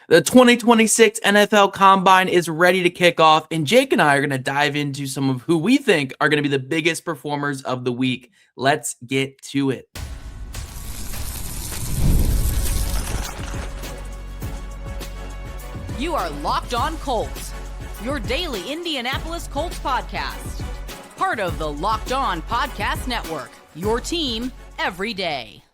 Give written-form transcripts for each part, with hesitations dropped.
The 2026 NFL Combine is ready to kick off, and Jake and I are going to dive into some of who we think are going to be the biggest performers of the week. Let's get to it. You are Locked On Colts, your daily Indianapolis Colts podcast. Part of the Locked On Podcast Network, your team every day.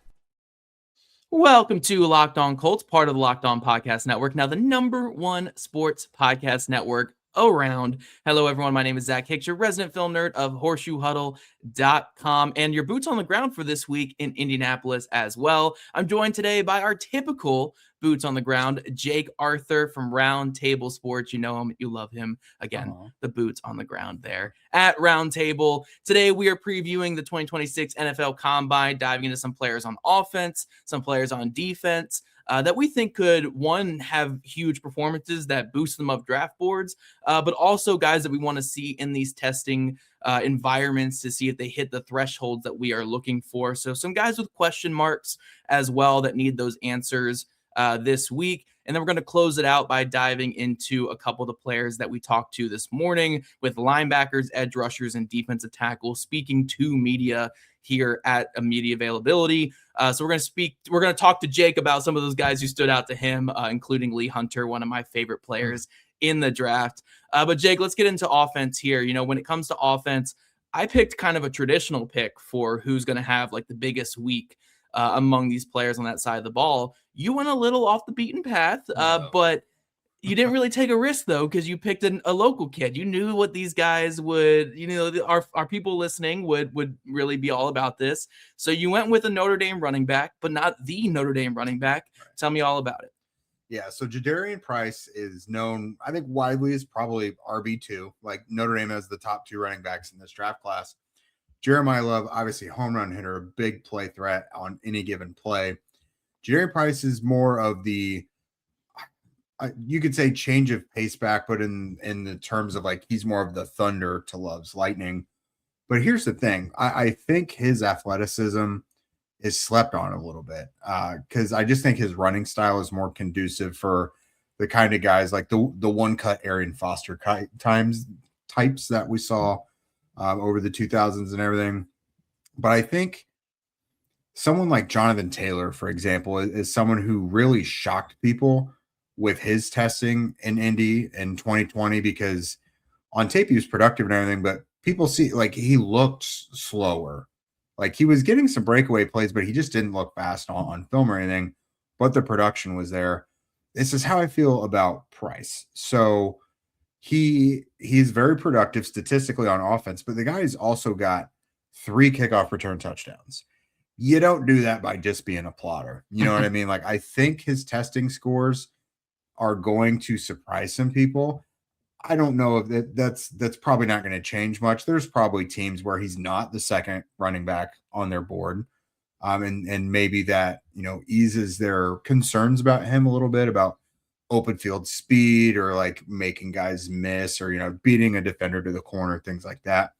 Welcome to Locked On Colts, part of the Locked On Podcast Network, now the #1 sports podcast network around. Hello, everyone. My name is Zach Hicks, your resident film nerd of horseshoehuddle.com, and your boots on the ground for this week in Indianapolis as well. I'm joined today by our typical boots on the ground, Jake Arthur from Round Table Sports. You know him, you love him. Again, the boots on the ground there at Round Table. Today, we are previewing the 2026 NFL Combine, diving into some players on offense, some players on defense, that we think could, one, have huge performances that boost them up draft boards, but also guys that we want to see in these testing environments to see if they hit the thresholds that we are looking for. So some guys with question marks as well that need those answers this week. And then we're going to close it out by diving into a couple of the players that we talked to this morning with linebackers, edge rushers, and defensive tackles, speaking to media here at a media availability. So we're going to talk to Jake about some of those guys who stood out to him, including Lee Hunter, one of my favorite players in the draft. But Jake, let's get into offense here. You know, when it comes to offense, I picked kind of a traditional pick for who's going to have like the biggest week among these players on that side of the ball. You went a little off the beaten path, but you didn't really take a risk, though, because you picked a local kid. You knew what these guys would, our people listening would really be all about this. So you went with a Notre Dame running back, but not the Notre Dame running back. Tell me all about it. Yeah, so Jadarian Price is known, I think, widely as probably RB2. Like, Notre Dame has the top 2 running backs in this draft class. Jeremiah Love, obviously home run hitter, a big play threat on any given play. Jadarian Price is more of the, you could say, change of pace back, but in the terms of like he's more of the thunder to Love's lightning. But here's the thing. I think his athleticism is slept on a little bit because I just think his running style is more conducive for the kind of guys like the one-cut Arian Foster types that we saw over the 2000s and everything. But I think someone like Jonathan Taylor, for example, is someone who really shocked people with his testing in Indy in 2020 because on tape he was productive and everything, but people see like he looked slower. Like he was getting some breakaway plays, but he just didn't look fast on film or anything, but the production was there. This is how I feel about Price. So he's very productive statistically on offense, but the guy's also got 3 kickoff return touchdowns. You don't do that by just being a plotter. You know what I mean? Like, I think his testing scores are going to surprise some people. I don't know if that's probably not going to change much. There's probably teams where he's not the second running back on their board. And maybe that, eases their concerns about him a little bit about open field speed or like making guys miss or, beating a defender to the corner, things like that.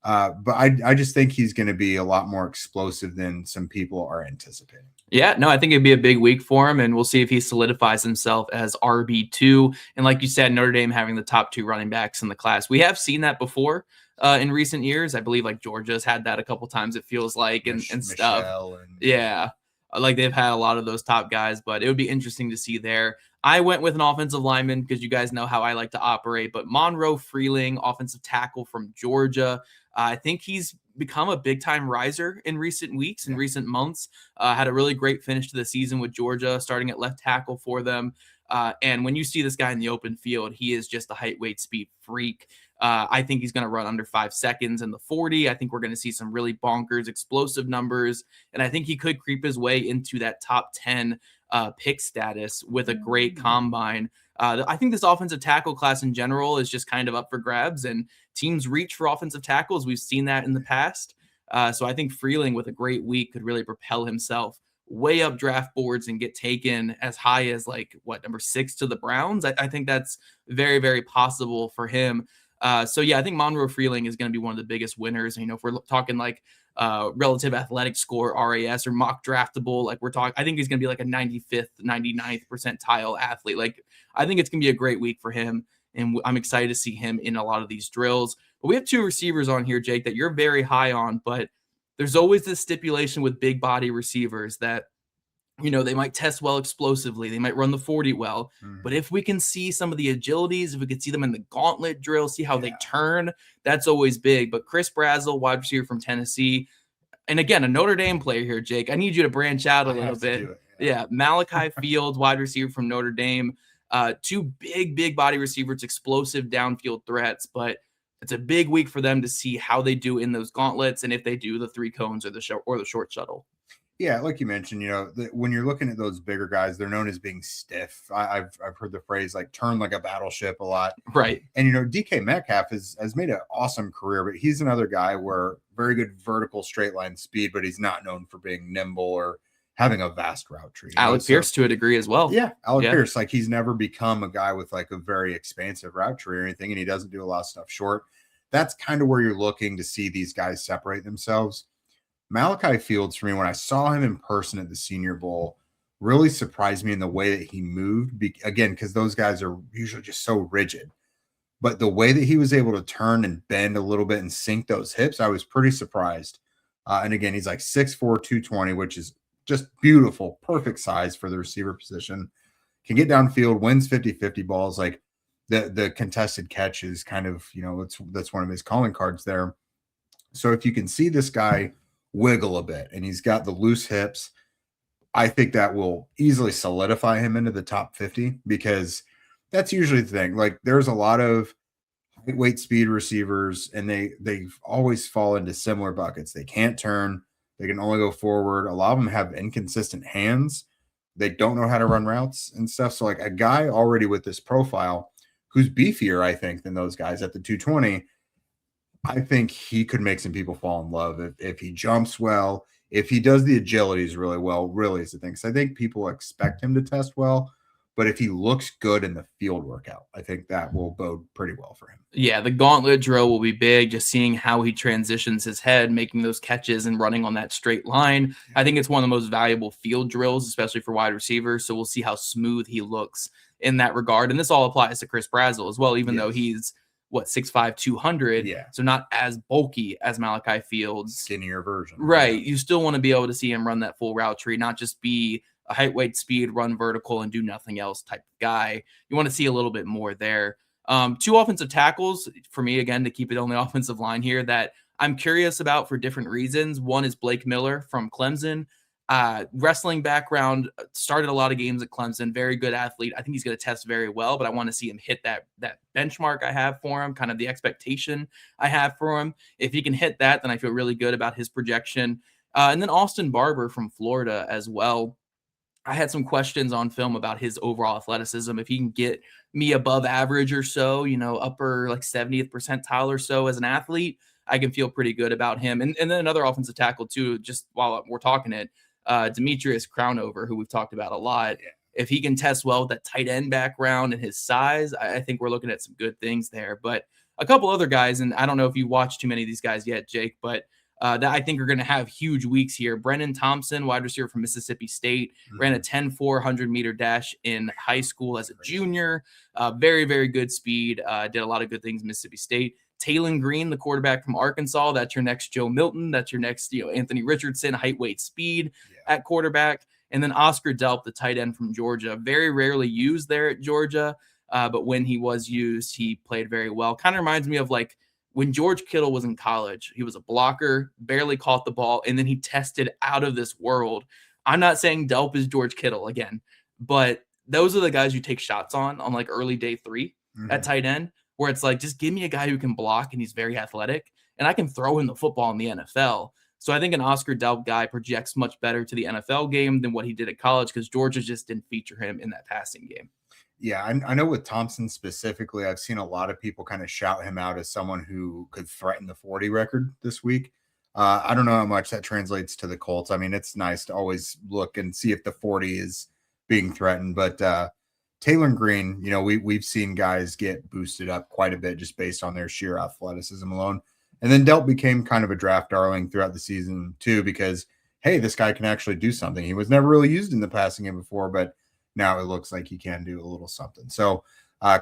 But I just think he's going to be a lot more explosive than some people are anticipating. Yeah, no, I think it'd be a big week for him, and we'll see if he solidifies himself as RB2. And like you said, Notre Dame having the top 2 running backs in the class. We have seen that before in recent years. I believe like Georgia's had that a couple times, it feels like, and stuff. Yeah, like they've had a lot of those top guys, but it would be interesting to see there. I went with an offensive lineman because you guys know how I like to operate, but Monroe Freeling, offensive tackle from Georgia. I think he's become a big-time riser in recent weeks and recent months. Had a really great finish to the season with Georgia, starting at left tackle for them. And when you see this guy in the open field, he is just a height, weight, speed freak. I think he's going to run under 5 seconds in the 40. I think we're going to see some really bonkers, explosive numbers. And I think he could creep his way into that top 10 pick status with a great combine. I think this offensive tackle class in general is just kind of up for grabs, and teams reach for offensive tackles. We've seen that in the past. So I think Freeling with a great week could really propel himself way up draft boards and get taken as high as number 6 to the Browns. I think that's very, very possible for him. So yeah, I think Monroe Freeling is going to be one of the biggest winners. If we're talking like relative athletic score, RAS, or mock draftable. Like we're talking, I think he's going to be like a 95th, 99th percentile athlete. Like I think it's going to be a great week for him. And I'm excited to see him in a lot of these drills. But we have two receivers on here, Jake, that you're very high on, but there's always this stipulation with big body receivers that, they might test well explosively. They might run the 40 well. But if we can see some of the agilities, if we could see them in the gauntlet drill, see how they turn, that's always big. But Chris Brazzell, wide receiver from Tennessee, and again, a Notre Dame player here, Jake. I need you to branch out a little bit. Malachi Fields, wide receiver from Notre Dame. Two big body receivers, explosive downfield threats, but it's a big week for them to see how they do in those gauntlets and if they do the 3 cones or the short shuttle. Yeah, like you mentioned, when you're looking at those bigger guys, they're known as being stiff. I've heard the phrase like turn like a battleship a lot. Right. And, DK Metcalf has made an awesome career, but he's another guy where very good vertical straight line speed, but he's not known for being nimble or having a vast route tree. Alec Pierce to a degree as well. Yeah, Alec Pierce. Like he's never become a guy with like a very expansive route tree or anything, and he doesn't do a lot of stuff short. That's kind of where you're looking to see these guys separate themselves. Malachi Fields, for me, when I saw him in person at the Senior Bowl, really surprised me in the way that he moved. Again, because those guys are usually just so rigid. But the way that he was able to turn and bend a little bit and sink those hips, I was pretty surprised. And again, he's like 6'4", 220, which is just beautiful, perfect size for the receiver position. Can get downfield, wins 50-50 balls. Like the contested catch is kind of, that's one of his calling cards there. So if you can see this guy wiggle a bit and he's got the loose hips, I think that will easily solidify him into the top 50, because that's usually the thing. Like there's a lot of weight speed receivers and they always fall into similar buckets. They can't turn, they can only go forward. A lot of them have inconsistent hands. They don't know how to run routes and stuff. So like a guy already with this profile who's beefier, I think, than those guys at the 220, I think he could make some people fall in love if he jumps well, if he does the agilities really well, really is the thing. So I think people expect him to test well, but if he looks good in the field workout, I think that will bode pretty well for him. Yeah, the gauntlet drill will be big, just seeing how he transitions his head, making those catches and running on that straight line. I think it's one of the most valuable field drills, especially for wide receivers. So we'll see how smooth he looks in that regard. And this all applies to Chris Brazzell as well, even though he's 6'5", 200. Yeah. So not as bulky as Malachi Fields. Skinnier version. Right. You still want to be able to see him run that full route tree, not just be a height, weight, speed, run vertical, and do nothing else type of guy. You want to see a little bit more there. Two offensive tackles for me, again, to keep it on the offensive line here, that I'm curious about for different reasons. One is Blake Miller from Clemson. Wrestling background, started a lot of games at Clemson, very good athlete. I think he's going to test very well, but I want to see him hit that benchmark I have for him, kind of the expectation I have for him. If he can hit that, then I feel really good about his projection. And then Austin Barber from Florida as well. I had some questions on film about his overall athleticism. If he can get me above average or so, upper like 70th percentile or so as an athlete, I can feel pretty good about him. And then another offensive tackle too, just while we're talking it, Demetrius Crownover, who we've talked about a lot. If he can test well with that tight end background and his size, I think we're looking at some good things there. But a couple other guys, and I don't know if you watched too many of these guys yet, Jake, but that I think are going to have huge weeks here. Brennan Thompson, wide receiver from Mississippi State, ran a 10-4 100-meter dash in high school as a junior. Very, very good speed. Did a lot of good things in Mississippi State. Taylon Green, the quarterback from Arkansas, that's your next Joe Milton. That's your next, Anthony Richardson, height, weight, speed at quarterback. And then Oscar Delp, the tight end from Georgia. Very rarely used there at Georgia, but when he was used, he played very well. Kind of reminds me of like when George Kittle was in college. He was a blocker, barely caught the ball, and then he tested out of this world. I'm not saying Delp is George Kittle again, but those are the guys you take shots on like early day 3 at tight end, where it's like, just give me a guy who can block and he's very athletic, and I can throw him the football in the NFL. So I think an Oscar Delp guy projects much better to the NFL game than what he did at college, because Georgia just didn't feature him in that passing game. Yeah, I know with Thompson specifically, I've seen a lot of people kind of shout him out as someone who could threaten the 40 record this week. I don't know how much that translates to the Colts. I mean, it's nice to always look and see if the 40 is being threatened, but Taylor Green, we've seen guys get boosted up quite a bit just based on their sheer athleticism alone. And then Delp became kind of a draft darling throughout the season too, because, hey, this guy can actually do something. He was never really used in the passing game before, but now it looks like he can do a little something. So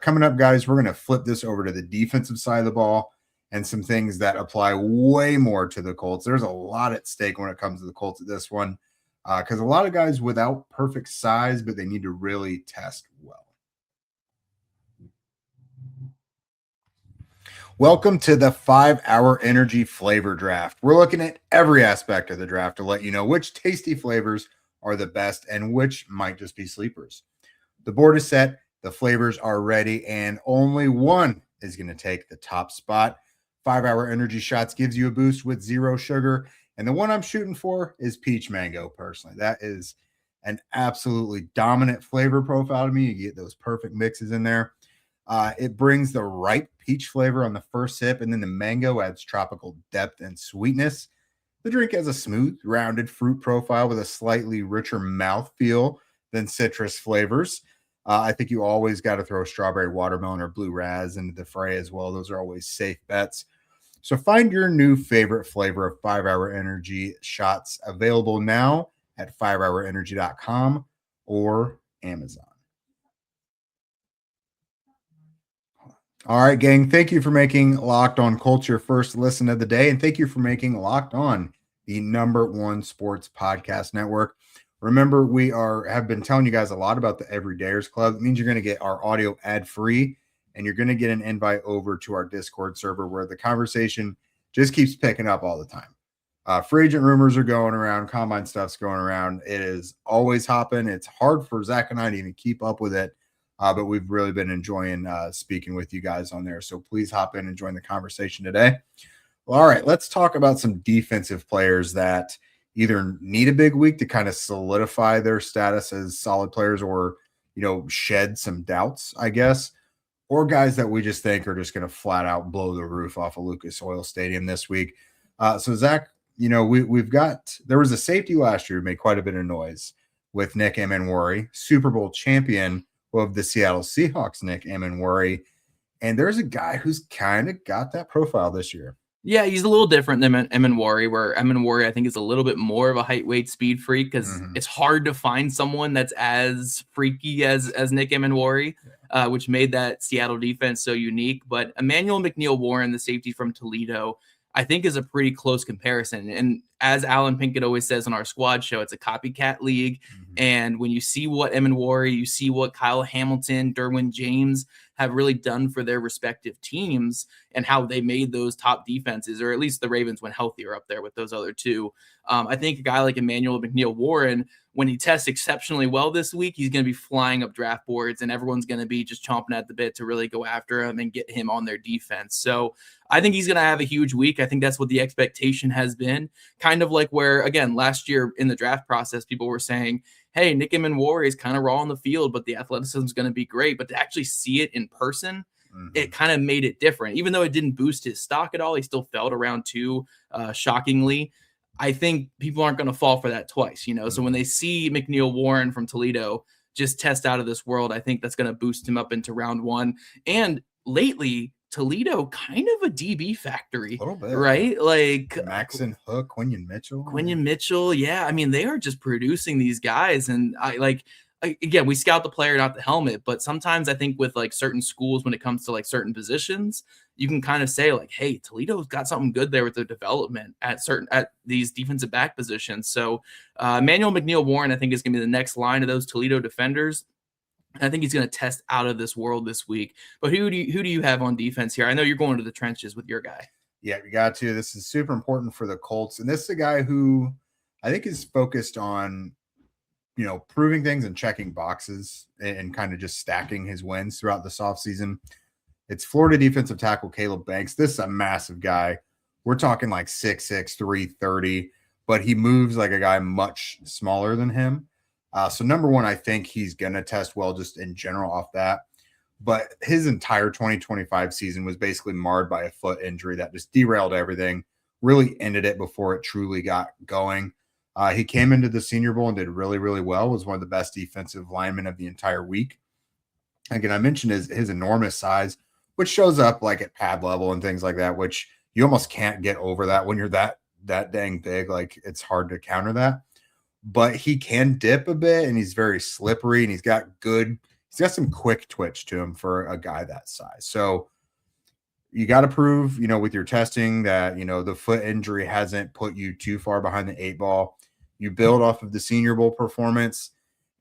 coming up, guys, we're going to flip this over to the defensive side of the ball and some things that apply way more to the Colts. There's a lot at stake when it comes to the Colts at this one, because a lot of guys without perfect size, but they need to really test well. Welcome to the 5-Hour Energy Flavor Draft. We're looking at every aspect of the draft to let you know which tasty flavors are the best and which might just be sleepers. The board is set, the flavors are ready, and only one is going to take the top spot. 5-Hour Energy Shots gives you a boost with 0 sugar, and the one I'm shooting for is peach mango, personally. That is an absolutely dominant flavor profile to me. You get those perfect mixes in there. It brings the ripe peach flavor on the first sip, and then the mango adds tropical depth and sweetness. The drink has a smooth, rounded fruit profile with a slightly richer mouthfeel than citrus flavors. I think you always got to throw strawberry watermelon or blue raz into the fray as well. Those are always safe bets. So find your new favorite flavor of 5-Hour Energy Shots, available now at 5hourenergy.com or Amazon. All right, gang. Thank you for making Locked On Colts your first listen of the day. And thank you for making Locked On the #1 sports podcast network. Remember, we have been telling you guys a lot about the Everydayers Club. It means you're going to get our audio ad-free, and you're going to get an invite over to our Discord server where the conversation just keeps picking up all the time. Free agent rumors are going around. Combine stuff's going around. It is always hopping. It's hard for Zach and I to even keep up with it. But we've really been enjoying speaking with you guys on there. So please hop in and join the conversation today. Well, all right, let's talk about some defensive players that either need a big week to kind of solidify their status as solid players or, shed some doubts, I guess, or guys that we just think are just going to flat out blow the roof off of Lucas Oil Stadium this week. So Zach, there was a safety last year who made quite a bit of noise with Nick Emmanuel-Warren, Super Bowl champion of the Seattle Seahawks, Nick Emmanuel-Warren. And there's a guy who's kind of got that profile this year. Yeah, he's a little different than Emmanuel-Warren, where Emmanuel-Warren, I think, is a little bit more of a height, weight, speed freak because it's hard to find someone that's as freaky as Nick Emmanuel-Warren, which made that Seattle defense so unique. But Emmanuel McNeil-Warren, the safety from Toledo, I think is a pretty close comparison. And as Alan Pinkett always says on our squad show, it's a copycat league. And when you see what Emmanuel-Warren, you see what Kyle Hamilton, Derwin James have really done for their respective teams and how they made those top defenses, or at least the Ravens went healthier up there with those other two. I think a guy like Emmanuel McNeil-Warren, when he tests exceptionally well this week, he's going to be flying up draft boards and everyone's going to be just chomping at the bit to really go after him and get him on their defense. So I think he's going to have a huge week. I think that's what the expectation has been. Kind of like where, again, last year in the draft process, people were saying, hey, Nick Emmanuel-Warren is kind of raw on the field, but the athleticism is going to be great. But to actually see it in person, it kind of made it different. Even though it didn't boost his stock at all, he still fell to round 2, shockingly. I think people aren't going to fall for that twice, So when they see McNeil-Warren from Toledo just test out of this world, I think that's going to boost him up into round 1. And lately, Toledo kind of a DB factory, a little bit, right? Like Maxon, Hook, Quinion Mitchell. Yeah. I mean, they are just producing these guys. And again, we scout the player, not the helmet, but sometimes I think with like certain schools, when it comes to like certain positions, you can kind of say like, hey, Toledo's got something good there with their development at these defensive back positions. So Emmanuel McNeil-Warren, I think, is going to be the next line of those Toledo defenders. I think he's going to test out of this world this week. But who do you have on defense here? I know you're going to the trenches with your guy. Yeah, you got to. This is super important for the Colts. And this is a guy who I think is focused on, proving things and checking boxes and kind of just stacking his wins throughout this offseason. It's Florida defensive tackle Caleb Banks. This is a massive guy. We're talking like 6'6", 330, but he moves like a guy much smaller than him. So number one, I think he's going to test well just in general off that. But his entire 2025 season was basically marred by a foot injury that just derailed everything, really ended it before it truly got going. He came into the Senior Bowl and did really, really well, was one of the best defensive linemen of the entire week. Again, I mentioned his enormous size, which shows up like at pad level and things like that, which, You almost can't get over that when you're that dang big. Like, it's hard to counter that. But he can dip a bit, and he's very slippery, and he's got some quick twitch to him for a guy that size. So you got to prove, with your testing that, the foot injury hasn't put you too far behind the 8 ball. You build off of the Senior Bowl performance,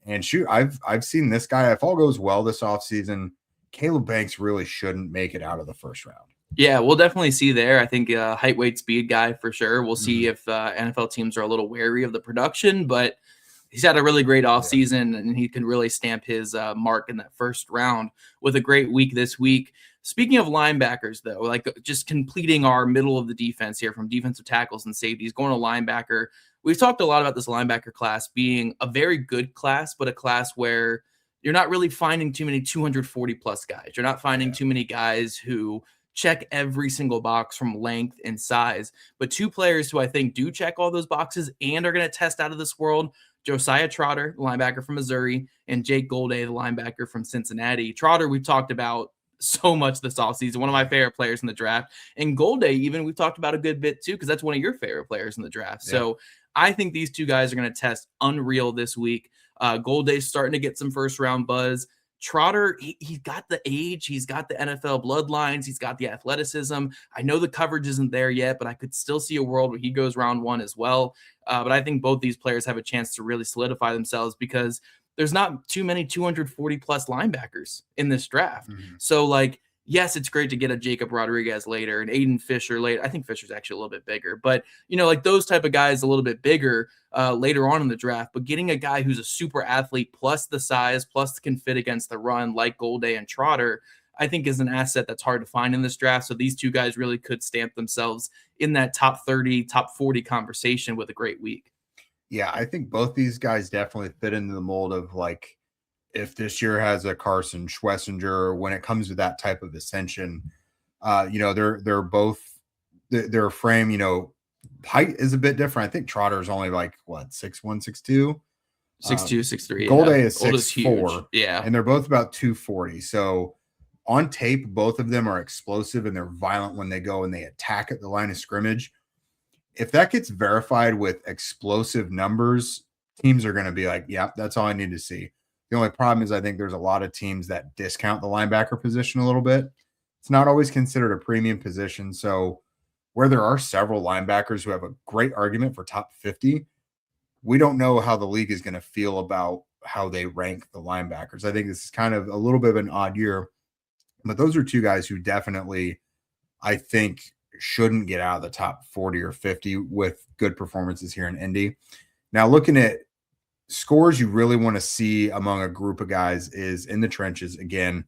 and shoot, I've seen this guy. If all goes well this offseason, Caleb Banks really shouldn't make it out of the first round. Yeah, we'll definitely see there. I think height, weight, speed guy for sure. We'll see if NFL teams are a little wary of the production, but he's had a really great offseason, and he can really stamp his mark in that first round with a great week this week. Speaking of linebackers, though, like just completing our middle of the defense here from defensive tackles and safeties, going to linebacker. We've talked a lot about this linebacker class being a very good class, but a class where you're not really finding too many 240 plus guys. You're not finding too many guys who check every single box from length and size. But two players who I think do check all those boxes and are going to test out of this world: Josiah Trotter, the linebacker from Missouri, and Jake Golday, the linebacker from Cincinnati. Trotter, we've talked about so much this offseason, one of my favorite players in the draft. And Golday, even, we've talked about a good bit too, because that's one of your favorite players in the draft. Yeah. So I think these two guys are going to test unreal this week. Golday's starting to get some first round buzz. Trotter, he's got the age, he's got the NFL bloodlines, he's got the athleticism. I know the coverage isn't there yet, but I could still see a world where he goes round 1 as well. But I think both these players have a chance to really solidify themselves, because there's not too many 240 plus linebackers in this draft. So, like, yes, it's great to get a Jacob Rodriguez later and Aiden Fisher later. I think Fisher's actually a little bit bigger, but like those type of guys a little bit bigger later on in the draft. But getting a guy who's a super athlete plus the size plus can fit against the run like Golday and Trotter, I think is an asset that's hard to find in this draft. So these two guys really could stamp themselves in that top 30, top 40 conversation with a great week. Yeah, I think both these guys definitely fit into the mold of, like, if this year has a Carson Schwessinger, when it comes to that type of ascension, they're both their frame, height is a bit different. I think Trotter is only like 6'1", 6'2", 6'2", 6'3". Golday is 6'4", yeah, and they're both about 240. So on tape, both of them are explosive and they're violent when they go and they attack at the line of scrimmage. If that gets verified with explosive numbers, teams are going to be like, "Yeah, that's all I need to see." The only problem is I think there's a lot of teams that discount the linebacker position a little bit. It's not always considered a premium position. So where there are several linebackers who have a great argument for top 50, we don't know how the league is going to feel about how they rank the linebackers. I think this is kind of a little bit of an odd year, but those are two guys who definitely, I think, shouldn't get out of the top 40 or 50 with good performances here in Indy. Now, looking at scores you really want to see among a group of guys is in the trenches again.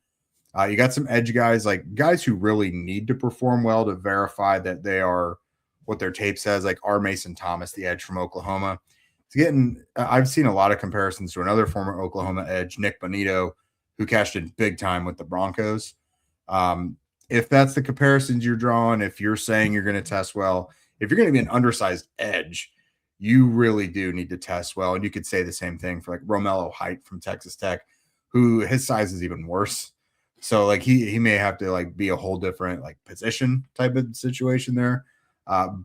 You got some edge guys, like guys who really need to perform well to verify that they are what their tape says, like R. Mason Thomas, the edge from Oklahoma. I've seen a lot of comparisons to another former Oklahoma edge, Nick Bonito, who cashed in big time with the Broncos. If that's the comparisons you're drawing, if you're saying you're going to test well, if you're going to be an undersized edge, you really do need to test well. And you could say the same thing for like Romello Height from Texas Tech, who his size is even worse. So like he may have to like be a whole different like position type of situation there.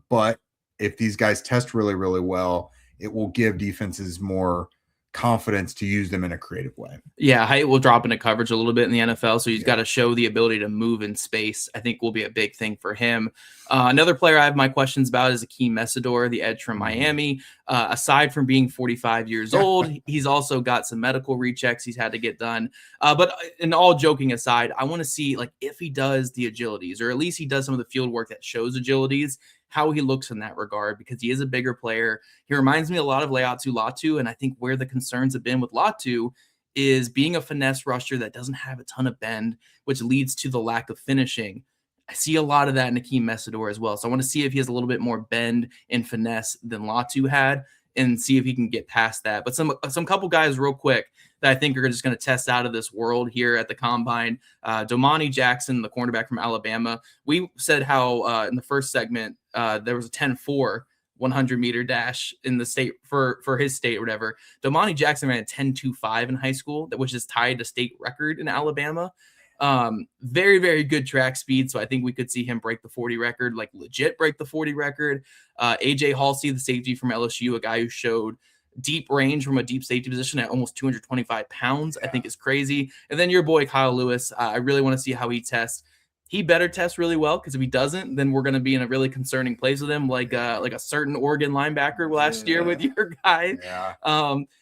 But if these guys test really, really well, it will give defenses more confidence to use them in a creative way. Yeah, height will drop into coverage a little bit in the NFL, so he's got to show the ability to move in space. I think will be a big thing for him. Another player I have my questions about is Akeem Messidor, the edge from Miami. Aside from being 45 years old, he's also got some medical rechecks he's had to get done. But in all joking aside, I want to see like if he does the agilities, or at least he does some of the field work that shows agilities, how he looks in that regard, because he is a bigger player. He reminds me a lot of Leatu Latu, and I think where the concerns have been with Latu is being a finesse rusher that doesn't have a ton of bend, which leads to the lack of finishing. I see a lot of that in Akeem Messidor as well. So I want to see if he has a little bit more bend and finesse than Latu had, and see if he can get past that. But some couple guys real quick that I think are just going to test out of this world here at the Combine. Domani Jackson, the cornerback from Alabama. We said how in the first segment there was a 10-4 100-meter dash in the state for his state or whatever. Domani Jackson ran a 10.25 in high school, which is tied to state record in Alabama. Very, very good track speed. So I think we could see him break the 40 record, like legit break the 40 record. AJ Halsey, the safety from LSU, a guy who showed deep range from a deep safety position at almost 225 pounds, I think is crazy. And then your boy, Kyle Lewis, I really want to see how he tests. He better test really well, because if he doesn't, then we're going to be in a really concerning place with him, like a certain Oregon linebacker last year with your guy.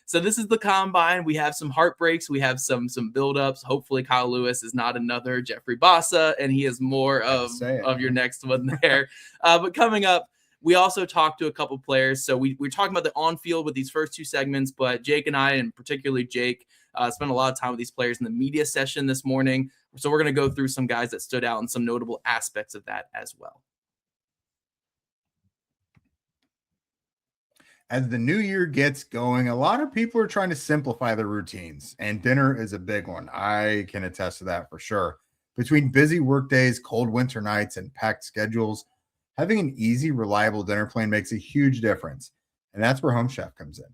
So this is the combine. We have some heartbreaks. We have some buildups. Hopefully Kyle Lewis is not another Jeffrey Bassa, and he is more of your next one there. But coming up, we also talked to a couple players. So we're talking about the on-field with these first two segments, but Jake and I, and particularly Jake, spent a lot of time with these players in the media session this morning. So we're going to go through some guys that stood out and some notable aspects of that as well. As the new year gets going, a lot of people are trying to simplify their routines, and dinner is a big one. I can attest to that for sure. Between busy work days, cold winter nights, and packed schedules, having an easy, reliable dinner plan makes a huge difference. And that's where HomeChef comes in.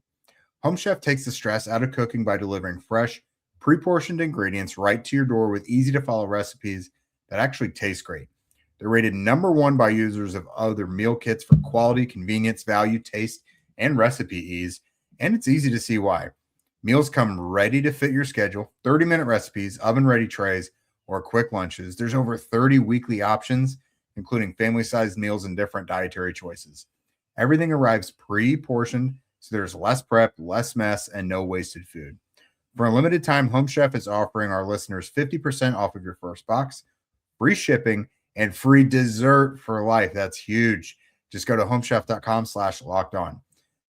HomeChef takes the stress out of cooking by delivering fresh, pre-portioned ingredients right to your door with easy-to-follow recipes that actually taste great. They're rated #1 by users of other meal kits for quality, convenience, value, taste, and recipe ease, and it's easy to see why. Meals come ready to fit your schedule, 30-minute recipes, oven-ready trays, or quick lunches. There's over 30 weekly options, including family-sized meals and different dietary choices. Everything arrives pre-portioned, so there's less prep, less mess, and no wasted food. For a limited time, HomeChef is offering our listeners 50% off of your first box, free shipping, and free dessert for life. That's huge. Just go to homechef.com/lockedon.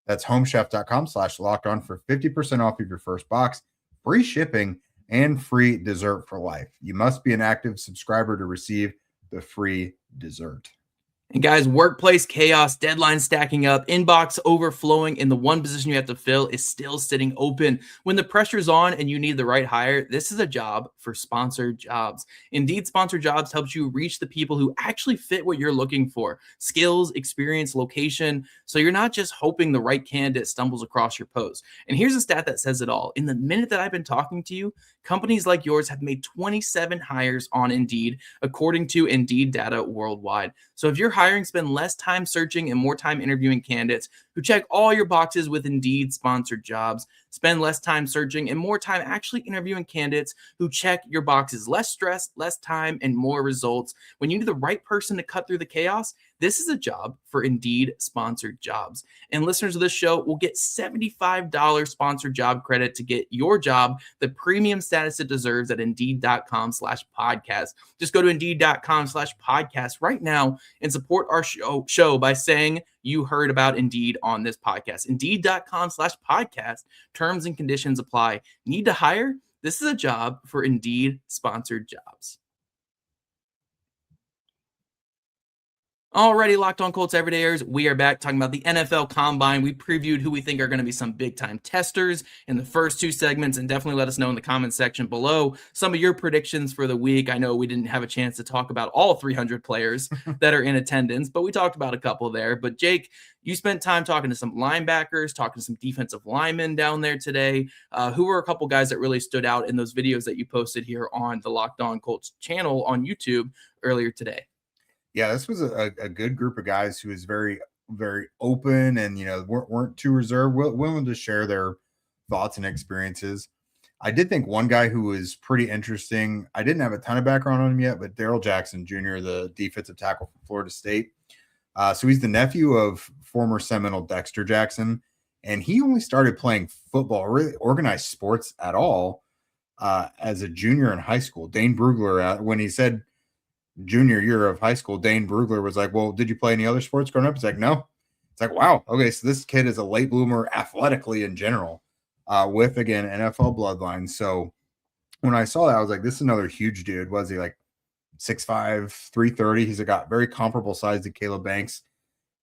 That's homechef.com/lockedon for 50% off of your first box, free shipping, and free dessert for life. You must be an active subscriber to receive the free dessert. And guys, workplace chaos, deadlines stacking up, inbox overflowing, and the one position you have to fill is still sitting open. When the pressure's on and you need the right hire, this is a job for Sponsored Jobs. Indeed, Sponsored Jobs helps you reach the people who actually fit what you're looking for: skills, experience, location. So you're not just hoping the right candidate stumbles across your post. And here's a stat that says it all. In the minute that I've been talking to you, companies like yours have made 27 hires on Indeed, according to Indeed data worldwide. So if you're hiring, spend less time searching and more time interviewing candidates who check all your boxes with Indeed Sponsored Jobs. Spend less time searching and more time actually interviewing candidates who check your boxes. Less stress, less time, and more results. When you need the right person to cut through the chaos, this is a job for Indeed Sponsored Jobs. And listeners of this show will get $75 sponsored job credit to get your job the premium status it deserves at Indeed.com/podcast. Just go to Indeed.com/podcast right now and support our show by saying you heard about Indeed on this podcast. Indeed.com/podcast. Terms and conditions apply. Need to hire? This is a job for Indeed Sponsored Jobs. Alrighty, Locked On Colts Everydayers, we are back talking about the NFL Combine. We previewed who we think are going to be some big-time testers in the first two segments, and definitely let us know in the comments section below some of your predictions for the week. I know we didn't have a chance to talk about all 300 players that are in attendance, but we talked about a couple there. But Jake, you spent time talking to some linebackers, talking to some defensive linemen down there today. Who were a couple guys that really stood out in those videos that you posted here on the Locked On Colts channel on YouTube earlier today? Yeah, this was a good group of guys who was very, very open and, weren't too reserved, willing to share their thoughts and experiences. I did think one guy who was pretty interesting, I didn't have a ton of background on him yet, but Darrell Jackson Jr., the defensive tackle from Florida State. So he's the nephew of former Seminole Dexter Jackson, and he only started playing football, really organized sports at all, as a junior in high school. Dane Brugler, when he said junior year of high school, Dane Brugler was like, "Well, did you play any other sports growing up?" It's like, "No." It's like, wow, okay, so this kid is a late bloomer athletically in general, with, again, NFL bloodline. So when I saw that, I was like, this is another huge dude. Was he like 6'5", 330? He's got very comparable size to Caleb Banks,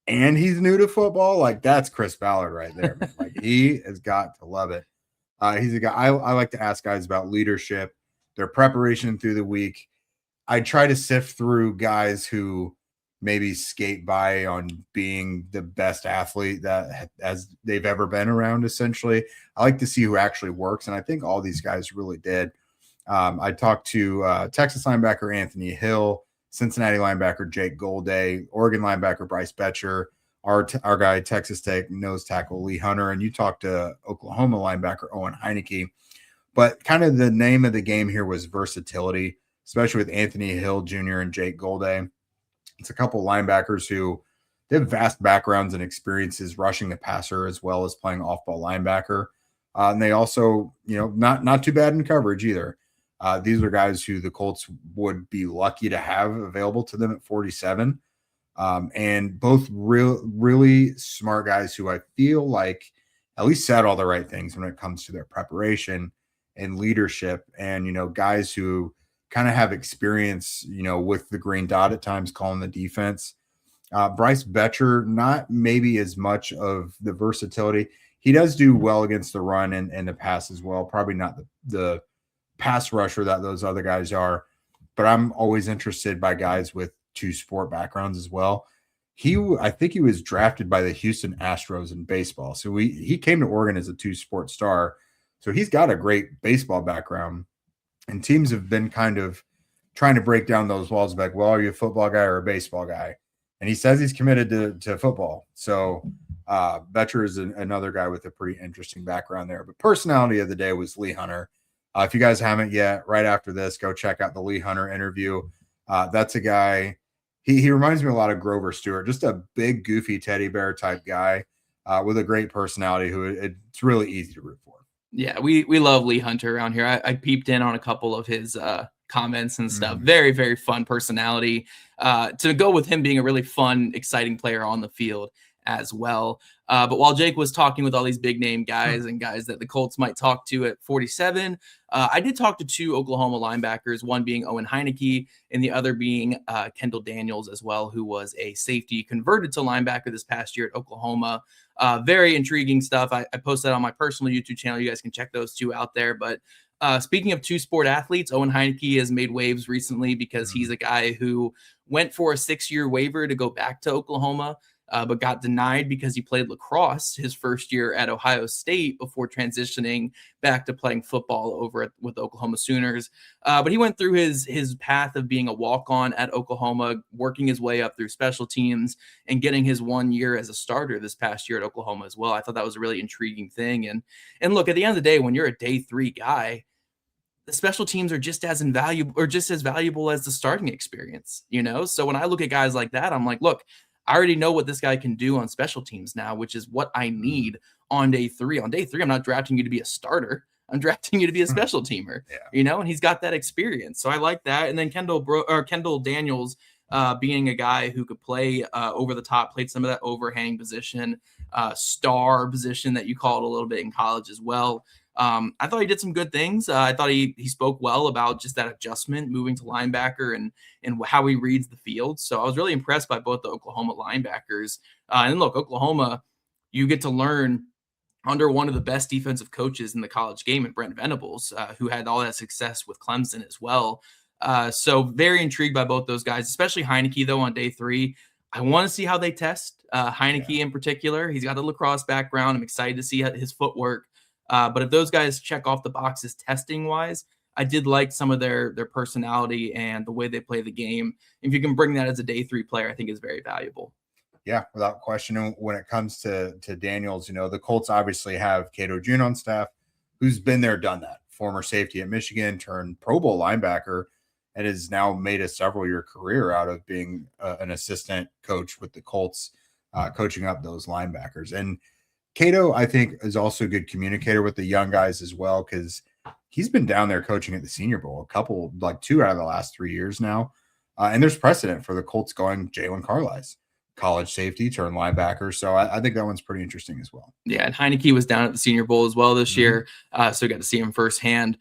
and he's new to football. Like, that's Chris Ballard right there, man. Like, he has got to love it. He's a guy I like to ask guys about leadership, their preparation through the week. I try to sift through guys who maybe skate by on being the best athlete that as they've ever been around. Essentially, I like to see who actually works, and I think all these guys really did. I talked to Texas linebacker Anthony Hill, Cincinnati linebacker Jake Golday, Oregon linebacker Bryce Betcher, our guy Texas Tech nose tackle Lee Hunter, and you talked to Oklahoma linebacker Owen Heineke. But kind of the name of the game here was versatility, especially with Anthony Hill Jr. and Jake Golday. It's a couple linebackers who they have vast backgrounds and experiences rushing the passer as well as playing off-ball linebacker. And they also, not too bad in coverage either. These are guys who the Colts would be lucky to have available to them at 47. And both really smart guys who I feel like at least said all the right things when it comes to their preparation and leadership, and, guys who kind of have experience, with the green dot at times calling the defense. Bryce Betcher, not maybe as much of the versatility. He does do well against the run and the pass as well. Probably not the pass rusher that those other guys are, but I'm always interested by guys with two sport backgrounds as well. I think he was drafted by the Houston Astros in baseball. So he came to Oregon as a two-sport star. So he's got a great baseball background. And teams have been kind of trying to break down those walls like, well, are you a football guy or a baseball guy? And he says he's committed to football. So Betcher is another guy with a pretty interesting background there. But personality of the day was Lee Hunter. If you guys haven't yet, right after this, go check out the Lee Hunter interview. That's a guy. He reminds me a lot of Grover Stewart, just a big, goofy teddy bear type guy with a great personality who it's really easy to root for. Yeah, we love Lee Hunter around here. I peeped in on a couple of his comments and stuff. Very, very fun personality. To go with him being a really fun, exciting player on the field as well. But while Jake was talking with all these big name guys and guys that the Colts might talk to at 47, I did talk to two Oklahoma linebackers, one being Owen Heineke and the other being Kendall Daniels as well, who was a safety converted to linebacker this past year at Oklahoma. Very intriguing stuff. I posted that on my personal YouTube channel. You guys can check those two out there. But speaking of two sport athletes, Owen Heineke has made waves recently because he's a guy who went for a 6-year waiver to go back to Oklahoma, but got denied because he played lacrosse his first year at Ohio State before transitioning back to playing football over with the Oklahoma Sooners. But he went through his path of being a walk-on at Oklahoma, working his way up through special teams and getting his 1 year as a starter this past year at Oklahoma as well. I thought that was a really intriguing thing. And look, at the end of the day, when you're a day 3 guy, the special teams are just as valuable as the starting experience, So when I look at guys like that, I'm like, look, I already know what this guy can do on special teams now, which is what I need on day 3. On day 3, I'm not drafting you to be a starter. I'm drafting you to be a special teamer, and he's got that experience. So I like that. And then Kendall Daniels being a guy who could play over the top, played some of that overhang position, star position that you call it a little bit in college as well. I thought he did some good things. I thought he spoke well about just that adjustment, moving to linebacker and how he reads the field. So I was really impressed by both the Oklahoma linebackers. And look, Oklahoma, you get to learn under one of the best defensive coaches in the college game, in Brent Venables, who had all that success with Clemson as well. So very intrigued by both those guys, especially Heineke, though, on day 3. I want to see how they test Heineke in particular. He's got a lacrosse background. I'm excited to see his footwork. But if those guys check off the boxes testing wise, I did like some of their personality and the way they play the game. If you can bring that as a day 3 player, I think is very valuable. Yeah, without question. And when it comes to Daniels, the Colts obviously have Cato June on staff, who's been there, done that. Former safety at Michigan, turned Pro Bowl linebacker, and has now made a several-year career out of being an assistant coach with the Colts, coaching up those linebackers. And Cato, I think, is also a good communicator with the young guys as well, because he's been down there coaching at the Senior Bowl like 2 out of the last 3 years now. And there's precedent for the Colts going Jalen Carlisle, college safety turned linebacker. So I think that one's pretty interesting as well. Yeah, and Heineke was down at the Senior Bowl as well this year, so got to see him firsthand.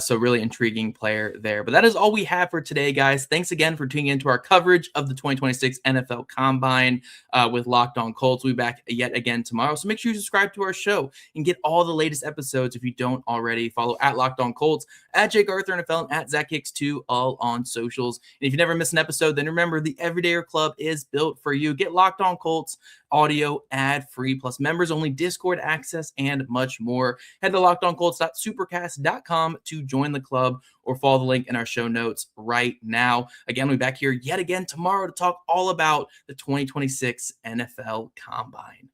So really intriguing player there. But that is all we have for today, guys. Thanks again for tuning into our coverage of the 2026 NFL Combine with Locked On Colts. We'll be back yet again tomorrow. So make sure you subscribe to our show and get all the latest episodes if you don't already. Follow at Locked On Colts, at Jake Arthur NFL, and at ZachHicks2, all on socials. And if you never miss an episode, then remember the Everydayer Club is built for you. Get Locked On Colts audio ad-free, plus members only Discord access and much more. Head to lockedoncolts.supercast.com to join the club or follow the link in our show notes right now. Again, we'll be back here yet again tomorrow to talk all about the 2026 NFL Combine.